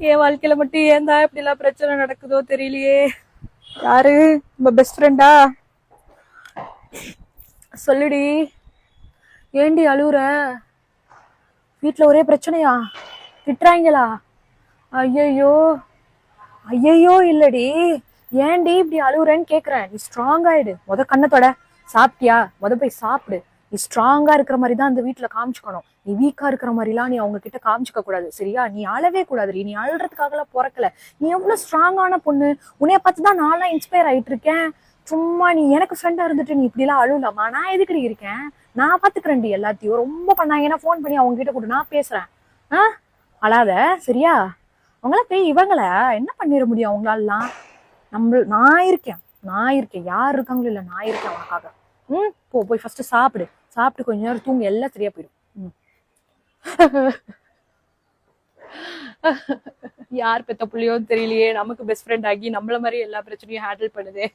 என் வாழ்க்கையில மட்டும் ஏன் தான் இப்படி எல்லாம் பிரச்சனை நடக்குதோ தெரியலையே. யாரு நம்ம பெஸ்ட் ஃப்ரெண்டா? சொல்லுடி. ஏண்டி அழுவுற? வீட்டுல ஒரே பிரச்சனையா? திட்டுறாங்களா? ஐயையோ. ஐயையோ இல்லடி. ஏன்டி இப்படி அழுவுறேன்னு கேக்குறேன். நீ ஸ்ட்ராங் ஆயிடு. கண்ணத்தோட சாப்பிட்டியா? போய் சாப்பிடு. நீ ஸ்ட்ராங்கா இருக்கிற மாதிரி தான் அந்த வீட்டுல காமிச்சுக்கணும். நீ வீக்கா இருக்கிற மாதிரிலாம் நீ அவங்க கிட்ட காமிச்சுக்க கூடாது, சரியா? நீ அழவே கூடாது. நீ அழுறதுக்காக எல்லாம் பிறக்கல. நீ எவ்வளவு ஸ்ட்ராங்கான பொண்ணு. உன்னைய பார்த்துதான் நான்லாம் இன்ஸ்பயர் ஆயிட்டு இருக்கேன். சும்மா நீ எனக்கு ஃப்ரெண்டா இருந்துட்டு நீ இப்படி எல்லாம் அழுவலாமா? நான் எதுக்கடி இருக்கேன்? நான் பாத்துக்கிறேன்டி எல்லாத்தையும். ரொம்ப பண்ணாங்கன்னா போன் பண்ணி அவங்க கிட்ட கூட நான் பேசுறேன். அழாத, சரியா? அவங்கள போய் இவங்கள என்ன பண்ணிட முடியும் அவங்களாலாம்? நான் இருக்கேன். யார் இருக்காங்களோ இல்ல, நான் இருக்கேன் உனக்காக. போய் ஃபர்ஸ்ட் சாப்பிடு. சாப்பிட்டு கொஞ்ச நேரம் தூங்க, எல்லாம் சரியா போயிடும். யார் பெத்த புள்ளியோ தெரியலையே, நமக்கு பெஸ்ட் ஃப்ரெண்ட் ஆகி நம்மள மாதிரி எல்லா பிரச்சனையும் ஹேண்டில் பண்ணுதே.